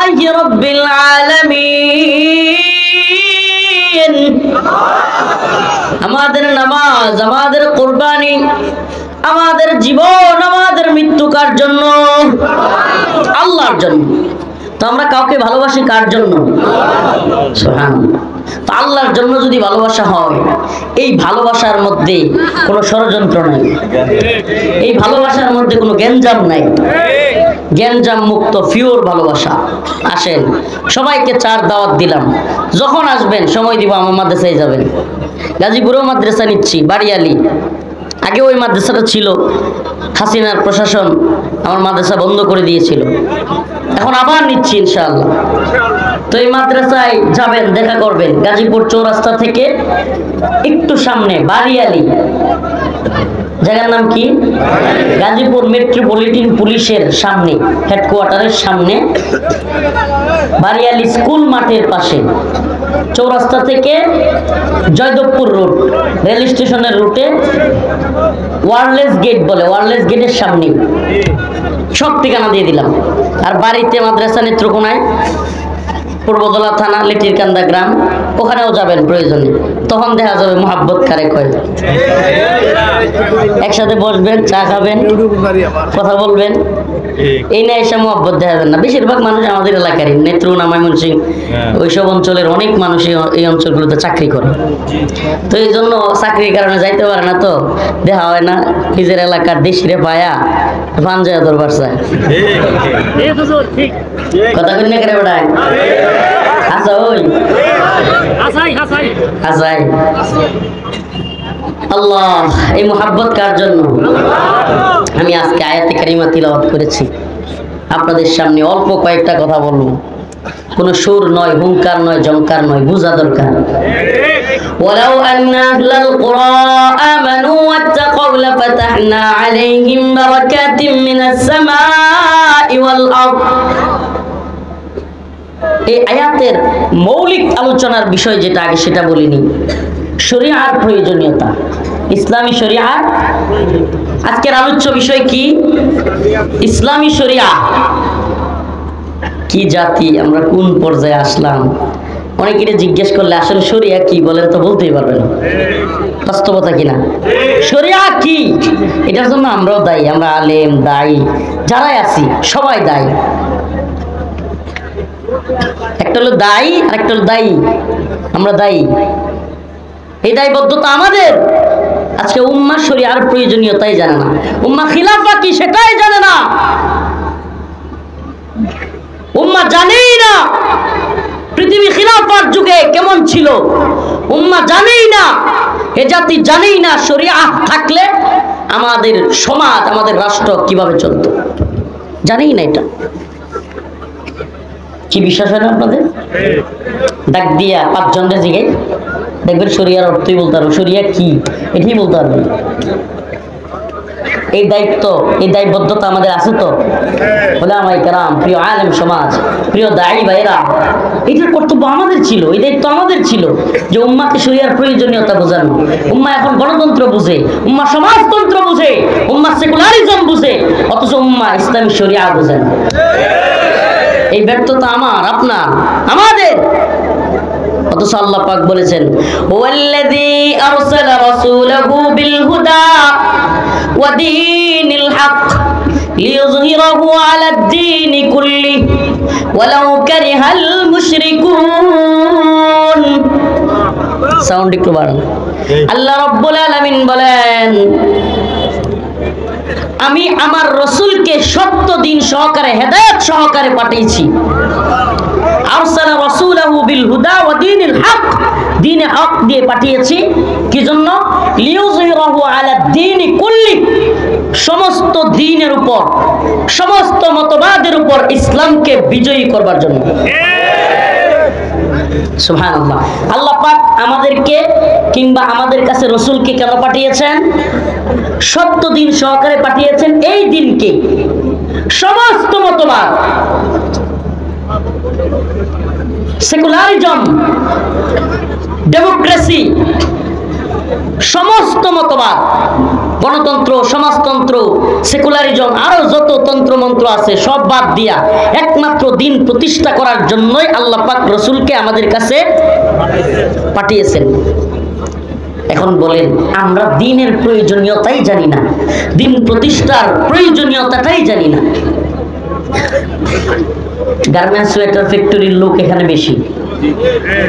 আলহামদুলিল্লাহি রাব্বিল আলামিন। আমাদের নামাজ, আমাদের কুরবানি, আমাদের জীবন, আমাদের মৃত্যু কার জন্য? আল্লাহর জন্য। তো আমরা কাউকে ভালোবাসি কার জন্য? সুবহানাল্লাহ। তো আল্লাহর জন্য যদি ভালোবাসা হয়, এই ভালোবাসার মধ্যে কোনো ষড়যন্ত্র নাই, এই ভালোবাসার মধ্যে কোনো গ্যাঞ্জাম নাই, গ্যাঞ্জাম মুক্ত পিওর ভালোবাসা। আসেন, সবাইকে চার দাওয়াত দিলাম, যখন আসবেন সময় দিব, আমার মাদ্রাসায় যাবেন। গাজীপুরেও মাদ্রাসা নিচ্ছি, বাড়িয়ালি। আগে ওই মাদ্রাসাটা ছিল, হাসিনার প্রশাসন আমার মাদ্রাসা বন্ধ করে দিয়েছিল, এখন আবার নিচ্ছি ইনশাআল্লাহ। তো এই মাদ্রাসায় যাবেন, দেখা করবেন, গাজীপুর চৌরাস্তা থেকে একটু সামনে বাড়িয়ালি, জায়গার নাম কি? গাজীপুর মেট্রোপলিটন পুলিশের সামনে, হেডকোয়ার্টারের সামনে, বাড়িয়ালি স্কুল মাঠের পাশে, চৌরাস্তা থেকে জয়দেবপুর রোড, রেল স্টেশনের রুটে ওয়ারলেস গেট বলে, ওয়ারলেস গেটের সামনে। সব ঠিকানা দিয়ে দিলাম। আর বাড়িতে মাদ্রাসা নেত্রকোনায়, পূর্বদলা থানা, লিটিরকান্দা গ্রাম, ওখানেও যাবেন প্রয়োজনে। তখন দেখা যাবে মোহাব্বত কারে কয়। একসাথে বসবেন, চা খাবেন, কথা বলবেন, এই না এসে মোহাব্বত দেখাবেন না। বেশিরভাগ মানুষ আমাদের এলাকারই, নেত্রকোনা, ময়মনসিংহ, ওইসব অঞ্চলের অনেক মানুষ এই অঞ্চলগুলোতে চাকরি করে। তো এই জন্য চাকরির কারণে যাইতে পারে না, তো দেখা হয় না। নিজের এলাকার দেশিরে পায়া পাঞ্জায় দরবার চায়। কথা কই না কেন বেড়ায়? আচ্ছা, ওই আসাই আল্লাহ, এই মোহাব্বত কার জন্য? আমি আজকে আয়াতে কারিমা তিলাওয়াত করেছি, আপনাদের সামনে অল্প কয়েকটা কথা বলবো। কোনো সুর নয়, হুঙ্কার নয়, জঙ্কার নয়, বুঝা দরকার। ওয়ালাউ আন্না আহলাল কুরা আমানু ওয়াত্তাকাউ লাফাতাহনা আলাইহিম বারাকাতিম মিনাস সামাই ওয়াল আরদ। এই আয়াতের মৌলিক আলোচনার বিষয় যেটা, আগে সেটা বলিনি। শরিয়ার প্রয়োজনীয়তা, ইসলামী শরিয়ার। আজকের আলোচ্য বিষয় কি? ইসলামী শরিয়া। কি জাতি আমরা, কোন পর্যায়ে আসলাম? অনেকের জিজ্ঞেস করলে আসলে শরিয়া কি বলেন তো বলতেই পারবে না। বাস্তবতা কিনা? শরিয়া কি, এটার জন্য আমরাও দায়ী। আমরা আলেম, দায়ী, যারাই আছি সবাই দায়ী। একটা হলো দায়ী আর একটা হলো দায়ী। আমরা দায়ী, এই দায়বদ্ধতা আমাদের। আজকে উম্মা শরিয়ার প্রয়োজনীয়তাই জানে না, উম্মা খিলাফা কি সেটাই জানে না, উম্মা জানেই না পৃথিবী খিলাফার যুগে কেমন ছিল, উম্মা জানেই না, এ জাতি জানেই না শরিয়া থাকলে আমাদের সমাজ, আমাদের রাষ্ট্র কিভাবে চলতো, জানেই না। এটা কি বিশ্বাস হয় না আপনাদের? ডাক দিয়া 5 জনের জিগে দেখবেন শরিয়ার অর্থই বলতে পারবো, শরিয়া কি এটাই বলতে পারবেন। এই দায়িত্ব, এই দায়বদ্ধতা আমাদের আছে তো? উলামায়ে কেরাম, প্রিয় আলেম সমাজ, প্রিয় দায়ী ভাইরা, এটার কর্তব্য আমাদের ছিল, এই দায়িত্ব আমাদের ছিল যে উম্মাকে শরিয়ার প্রয়োজনীয়তা বোঝানো। উম্মা এখন গণতন্ত্র বুঝে, উম্মা সমাজতন্ত্র বুঝে, উম্মা সেকুলারিজম বুঝে, অথচ উম্মা ইসলামী শরিয়া বুঝে না। এই ব্যর্থতা আমার, আপনার, আমাদের। অথচ আল্লাহ পাক বলেছেন, ওয়াল্লাযী আরসালা রাসূলাহু বিল হুদা ওয়া দীনিল হক লিইয়ুযহিরাহু আলাদ দীনি কুল্লি ওয়ালাউ কারিহাল মুশরিকুন। সাউন্ড একটু বাড়ান। আল্লাহ রাব্বুল আলামিন বলেন, আমি আমার রাসূলকে সত্য দিন সহকারে, হেদায়েত সহকারে পাঠিয়েছি। আরসালা রাসূলাহু বিল হুদা ওয়া দীনিল হক, দ্বীনে হক দিয়ে পাঠিয়েছি। কি জন্য? লিইয়ুযহিরাহু আলা দ্বীনি কুল্লি, সমস্ত দ্বীনের উপর, সমস্ত মতবাদের উপর ইসলামকে বিজয়ী করবার জন্য। সুবহানাল্লাহ। আল্লাহ পাক আমাদেরকে কিংবা আমাদের কাছে রাসূলকে কেন পাঠিয়েছেন? সত্য দিন সহকারে পাঠিয়েছেন। এই দিনকে সমস্ত মতবাদ, সেকুলারিজম, ডেমোক্রেসি, সমস্ত মতবাদ গণতন্ত্র, সমাজতন্ত্র, সেকুলারিজম, আরো যত তন্ত্র মন্ত্র আছে সব বাদ দিয়া একমাত্র দিন প্রতিষ্ঠা করার জন্যই আল্লাহ পাক রসুলকে আমাদের কাছে পাঠিয়েছেন। এখন বলেন, আমরা দিনের প্রয়োজনীয়তাই জানি না, দিন প্রতিষ্ঠার প্রয়োজনীয়তাটাই জানি না। গার্মেন্টস সোয়েটার ফ্যাক্টরির লোক এখানে বেশি,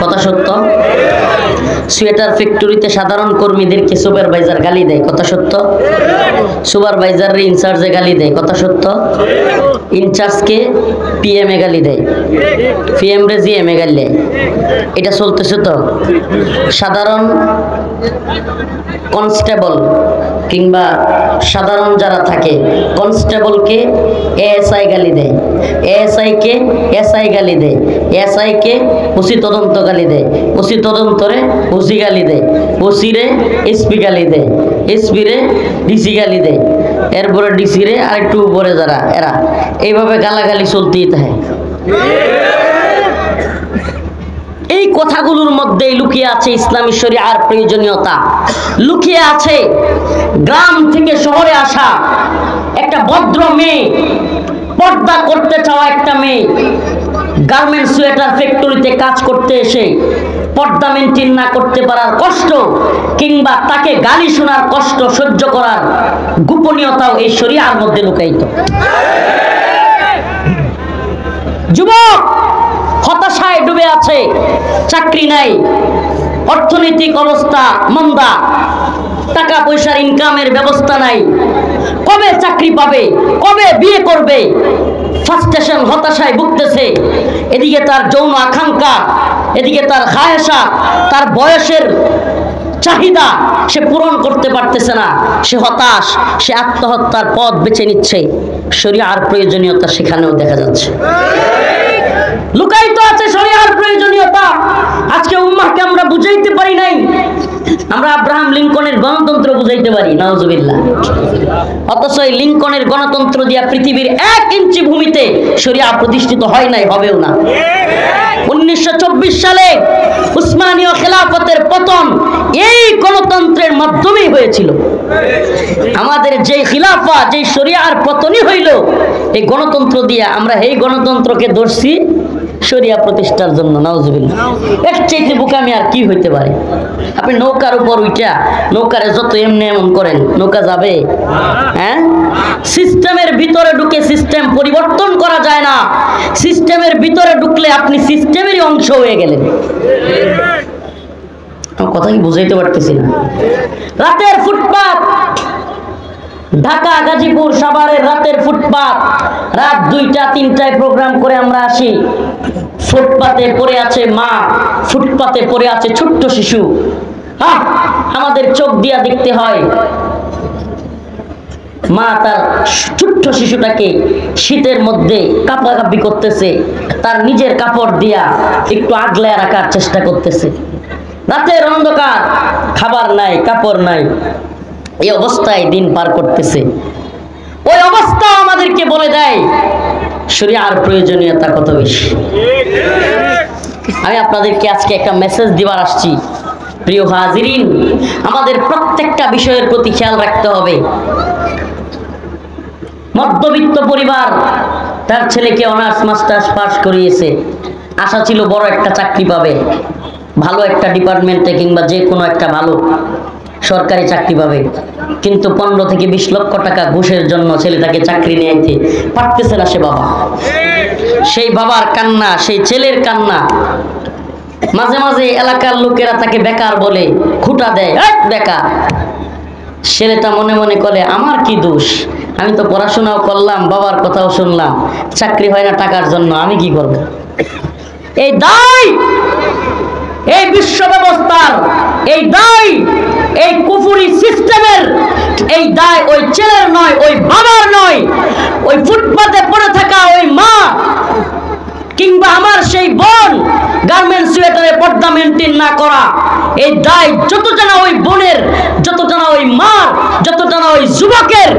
কথা সত্য। সোয়েটার ফ্যাক্টরিতে সাধারণ কর্মীদেরকে সুপারভাইজার গালি দেয়, কথা সত্য। সুপারভাইজার ইনচার্জে গালি দেয়, কথা সত্য। ইনচার্জকে পিএম এ গালি দেয়, পিএম রে জিএম এ গালি দেয়। এটা চলতেছে তো। সাধারণ কনস্টেবল কিংবা সাধারণ যারা থাকে, কনস্টেবলকে এএসআই গালি দেয়, এএসআই কে এসআই গালি দেয়, এসআই কে ওসি তদন্ত গালি দেয়, ওসি তদন্তরে ওসি গালি দেয়, ওসি রে এসপি গালি দেয়, এসপি রে ডিসি গালি দেয়, এরপরে ডিসি রে আরেকটু উপরে যারা, এরা এইভাবে গালাগালি চলতেই থাকে। এই কথাগুলোর মধ্যে লুকিয়ে আছে ইসলামী শরিয়ার প্রয়োজনীয়তা, লুকিয়ে আছে গ্রাম থেকে শহরে আসা একটা ভদ্র মেয়ে, পর্দা করতে চাওয়া একটা মেয়ে, গার্মেন্টস সোয়েটার ফ্যাক্টরিতে কাজ করতে এসে পর্দা মেনটেন না করতে পারার কষ্ট কিংবা তাকে গালি শোনার কষ্ট সহ্য করার গোপনীয়তাও এই শরিয়ার মধ্যে লুকায়িত। যুবক হতাশায় ডুবে আছে, চাকরি নাই, অর্থনৈতিক অবস্থা মন্দা, টাকা পয়সার ইনকামের ব্যবস্থা নাই, কবে চাকরি পাবে, কবে বিয়ে করবে, ফ্রাস্ট্রেশন হতাশায় ভুগতেছে। এদিকে তার যৌন আকাঙ্ক্ষা, এদিকে তার খায়েশা, তার বয়সের চাহিদা সে পূরণ করতে পারতেছে না, সে হতাশ, সে আত্মহত্যার পথ বেছে নিচ্ছে। শরিয়ার প্রয়োজনীয়তা সেখানেও দেখা যাচ্ছে, লুকায়িত আছে শরিয়ার প্রয়োজনীয়তা। আজকে উম্মাহকে আমরা বুঝাইতে পারি নাই। আমরা আব্রাহাম লিঙ্কনের গণতন্ত্র বুঝাইতে পারি, নাউজুবিল্লাহ, অথচ এই লিঙ্কনের গণতন্ত্র দিয়া পৃথিবীর 1 ইঞ্চি ভূমিতে শরিয়া প্রতিষ্ঠিত হয় নাই, হবেও না। 1924 সালে উসমানীয় খেলাফতের পতন এই গণতন্ত্রের মাধ্যমেই হয়েছিল। আমাদের যে খিলাফা, যে শরিয়ার পতনই হইল এই গণতন্ত্র দিয়া। আমরা এই গণতন্ত্রকে ধরছি শরিয়া প্রতিষ্ঠার জন্য, নাউজুবিল্লাহ। এর চাইতে বোকামি আর কি হইতে পারে? আপনি নৌকার উপর উঠা নৌকারে যত এমনি এমন করেন, নৌকা যাবে? হ্যাঁ, সিস্টেমের ভিতরে ঢুকে সিস্টেম পরিবর্তন করা যায় না। সিস্টেমের ভিতরে ঢুকলে আপনি সিস্টেমেরই অংশ হয়ে গেলেন। কথা কি বুঝাইতে পারতেছি না? রাতের ফুটপাত, ঢাকা, গাজীপুর, সাভারের রাতের ফুটপাত, রাত 2টা 3টায় প্রোগ্রাম করে আমরা আসি। ফুটপাতে পড়ে আছে মা, ফুটপাতে পড়ে আছে ছোট্ট শিশু। আমাদের চোখ দিয়া দেখতে হয় মা তার ছোট্ট শিশুটাকে শীতের মধ্যে কাঁপাকাঁপি করতেছে, তার নিজের কাপড় দিয়া একটু আগলায় রাখার চেষ্টা করতেছে। রাতের অন্ধকার, খাবার নাই, কাপড় নাই, এই অবস্থায় দিন পার করতেছে। ওই অবস্থা আমাদেরকে বলে দেয় শরিয়ার প্রয়োজনীয়তা কত বেশি। আমি আপনাদেরকে আজকে একটা মেসেজ দিবার আসছি। প্রিয় হাজিরিন, আমাদের প্রত্যেকটা বিষয়ের প্রতি খেয়াল রাখতে হবে। মধ্যবিত্ত পরিবার, তার ছেলেকে অনার্স মাস্টার্স পাস করিয়েছে, আশা ছিল বড় একটা চাকরি পাবে, ভালো একটা ডিপার্টমেন্টে কিংবা যে কোনো একটা ভালো সরকারি চাকরি পাবে। কিন্তু 15 থেকে 20 লক্ষ টাকা ঘুষের জন্য ছেলেটাকে চাকরি নিতে পারতেছে না সে বাবা। সেই বাবার কান্না, সেই ছেলের কান্না। মাঝে মাঝে এলাকার লোকেরা তাকে বেকার বলে, খুঁটা দেয়, বেকার। ছেলেটা মনে মনে করে, আমার কি দোষ? আমি তো পড়াশোনাও করলাম, বাবার কথাও শুনলাম, চাকরি হয় না টাকার জন্য, আমি কি করব? এই দায় এই বিশ্ব ব্যবস্থার, এই দায় এই কুফরি সিস্টেমের, এই দায় ওই ছেলের নয়, ওই বাবার নয়, ওই ফুটপাতে পড়ে থাকা ওই মা কিংবা আমার সেই বোন গার্মেন্টস সোয়েটারে পর্দা মেনটেন না করা, এই দায় যতটা না ওই বোনের, যতটা না ওই মার, যতটা না ওই যুবকের,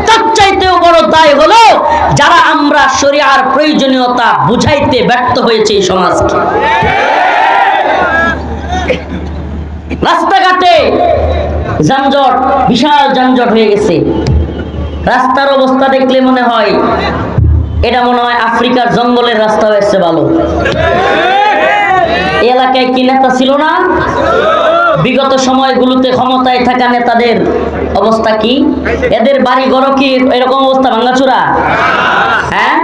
তার চাইতেও বড় দায় হলো যারা আমরা শরিয়ার প্রয়োজনীয়তা বুঝাইতে ব্যর্থ হয়েছে এই সমাজকে। রাস্তাঘাটে যানজট, বিশাল যানজট হয়ে গেছে। রাস্তার অবস্থা দেখলে মনে হয় এটা মনে হয় আফ্রিকার জঙ্গলের রাস্তা হয়েছে ভালো। এই এলাকায় কি নেতা ছিল না? বিগত সময়গুলোতে ক্ষমতায় থাকা নেতাদের অবস্থা কি? এদের বাড়ি ঘর কি এরকম অবস্থা ভাঙাচোরা? হ্যাঁ,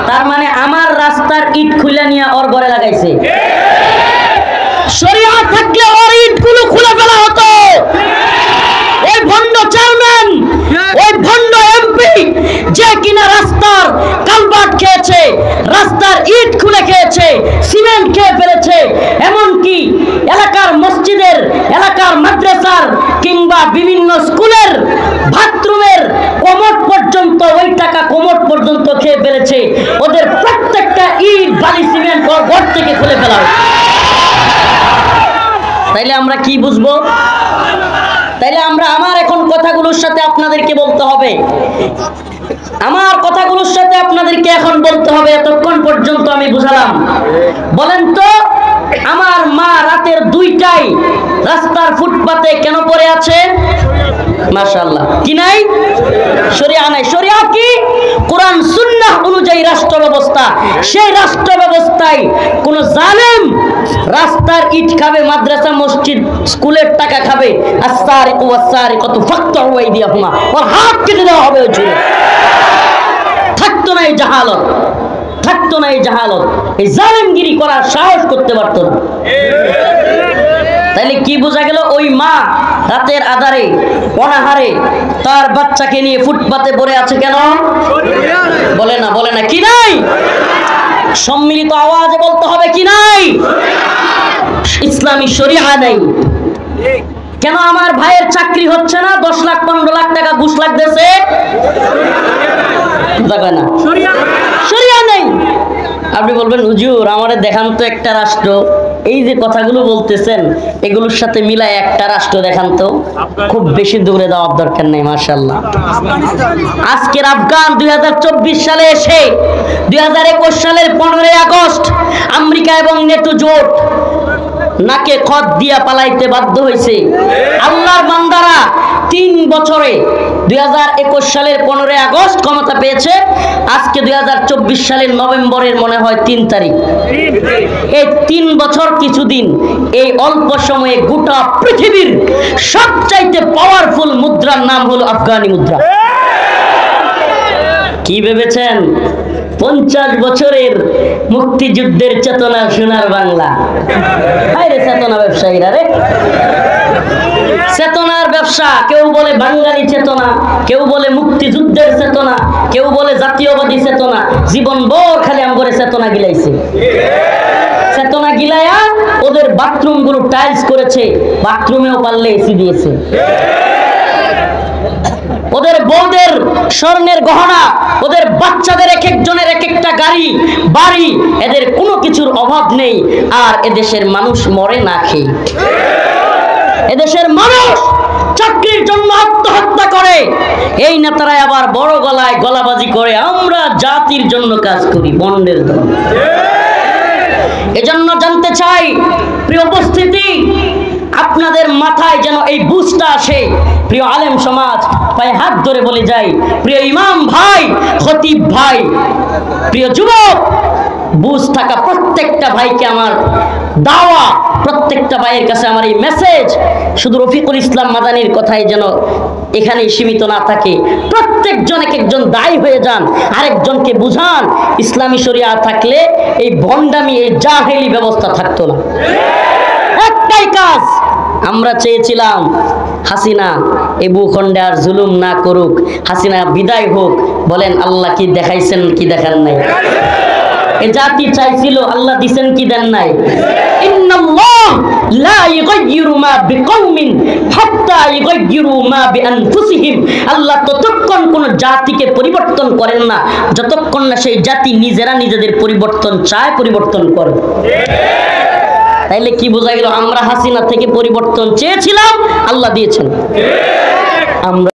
তার মানে আমার রাস্তার ইট খুলে নিয়ে ওর ঘরে লাগাইছে। শরিয়া থাকলে ওর ইটগুলো খুলে ফেলা হতো। ওই ভণ্ড চেয়ারম্যান, ওই ভণ্ড এমপি যে কিনা রাস্তার কালভার্ট খেয়েছে, রাস্তার ইট খুলে খেয়েছে, সিমেন্ট খেয়ে ফেলেছে, এমনকি এলাকার মসজিদের, এলাকার মাদ্রাসার কিংবা বিভিন্ন স্কুলের বাথরুমের কোমর পর্যন্ত, ওই টাকা কোমর পর্যন্ত খেয়ে ফেলেছে। ওদের প্রত্যেকটা ইট বালি সিমেন্ট ঘর থেকে খুলে ফেলা হয়। তাইলে আমরা কি বুঝবো? তাইলে আমরা আমার এখন কথাগুলোর সাথে আপনাদেরকে বলতে হবে, আমার কথাগুলোর সাথে আপনাদেরকে এখন বলতে হবে। এতক্ষণ পর্যন্ত আমি বুঝালাম। বলেন তো, আমার মা রাতের 2টায় রাস্তার ফুটপাতে কেন পড়ে আছে? মাশাআল্লাহ, কি নাই? শরিয়া নাই। শরিয়া কি? কোরআন সুন্নাহ অনুযায়ী রাষ্ট্র ব্যবস্থা। সেই রাষ্ট্র ব্যবস্থায় কোন জালেম রাস্তার ইট খাবে, মাদ্রাসা মসজিদ স্কুলের টাকা খাবে, আস-সারিকু ওয়াস-সারিকাতু ফাকতাউ আইদিয়াহুমা, ওর হাত কেটে দেওয়া হবে। ওই জন্য থাকতো না এই জাহালত, থাকতো না এই জাহালত, এই জালেমগিরি করার সাহস করতে পারতো না। তাইলে কি বোঝা গেল? ওই মা রাতের আধারে অনাহারে তার বাচ্চাকে নিয়ে ফুটপাতে পড়ে আছে কেন? বলে না, বলে না, কি নাই? সম্মিলিত আওয়াজে বলতে হবে, কি নাই? ইসলামী শরিয়া নাই। কেন আমার ভাইয়ের চাকরি হচ্ছে না? 10 লাখ 15 লাখ টাকা ঘুষ লাগতেছে, না শরিয়া নেই। আপনি বলবেন, হুজুর আমারে দেখান তো একটা রাষ্ট্র, এই যে কথাগুলো বলতেছেন এগুলোর সাথে মিলায় একটা রাষ্ট্র দেখান তো। খুব বেশি দূরে যাওয়ার দরকার নেই। মাশাআল্লাহ, আজকের আফগান 2024 সালে এসে 2021 সালের 15 আগস্ট আমেরিকা এবং নেটো জোট নাকে খত দিয়া পালাইতে বাধ্য হয়েছে। আল্লাহর বান্দারা 3 বছরে 2021 সালের 15 আগস্ট ক্ষমতা পেয়েছে। আজকে 2024 সালের নভেম্বরের মনে হয় 3 তারিখ। এই 3 বছর কিছুদিন, এই অল্প সময়ে গোটা পৃথিবীর সবচাইতে পাওয়ারফুল মুদ্রার নাম হলো আফগানি মুদ্রা। কি ভেবেছেন? 50 বছরের মুক্তিযুদ্ধের চেতনা সোনার বাংলা। আরে চেতনা ব্যবসায়ীরা রে, চেতনার ব্যবসা। কেউ বলে বাঙালি চেতনা, কেউ বলে মুক্তিযুদ্ধের চেতনা, কেউ বলে জাতীয়বাদী চেতনা। জীবন ভর খালি আমগরে চেতনা গিলাইছে। চেতনা গিলায়া ওদের বাথরুম গুলো টাইলস করেছে, বাথরুমেও পারলে এসি দিয়েছে। ওদের বউদের স্বর্ণের গহনা, ওদের বাচ্চাদের এক একজনের এক একটা গাড়ি বাড়ি, এদের কোনো কিছুর অভাব নেই। আর এদেশের মানুষ মরে না খেয়ে। এদেশের মানুষ চাকরির জন্য আত্মহত্যা করে। এই নেতারা আবার বড় গলায় গলাবাজি করে, আমরা জাতির জন্য কাজ করি। বন্ডের দল। এজন্য জানতে চাই, প্রিয় উপস্থিতি, আপনাদের মাথায় যেন এই বুঝটা আসে। প্রিয় আলেম সমাজ, পায়ে হাত ধরে বলে যাই, প্রিয় ইমাম ভাই, খতিব ভাই, প্রিয় যুবক, বুঝ থাকা প্রত্যেকটা ভাইকে আমার দাওয়া, প্রত্যেকটা ভাইয়ের কাছে আমার এই মেসেজ, শুধু রফিকুল ইসলাম মাদানির কথাই যেন এখানেই সীমিত না থাকে। প্রত্যেকজন এক একজন দায়ী হয়ে যান, আরেকজনকে বুঝান। ইসলামী শরিয়া থাকলে এই ভণ্ডামি, এই জাহেলি ব্যবস্থা থাকতো না। একটাই কাজ আমরা চেয়েছিলাম, হাসিনা এই ভূখণ্ডে আর জুলুম না করুক, হাসিনা বিদায় হোক। বলেন আল্লাহ কি দেখাইছেন, কি দেখান নাই? এ জাতি চাইছিল, আল্লাহ দিবেন কি দেন নাই? ইন্নাল্লাহ লা ইউগাইয়িরু মা বিকওমিন হাত্তা ইউগাইয়িরু মা বিআনফুসিহিম। আল্লাহ ততক্ষণ কোন জাতিকে পরিবর্তন করেন না যতক্ষণ না সেই জাতি নিজেরা নিজেদের পরিবর্তন চায়, পরিবর্তন করে। তাইলে কি বোঝা গেল? আমরা হাসিনা থেকে পরিবর্তন চেয়েছিলাম, আল্লাহ দিয়েছেন। আমরা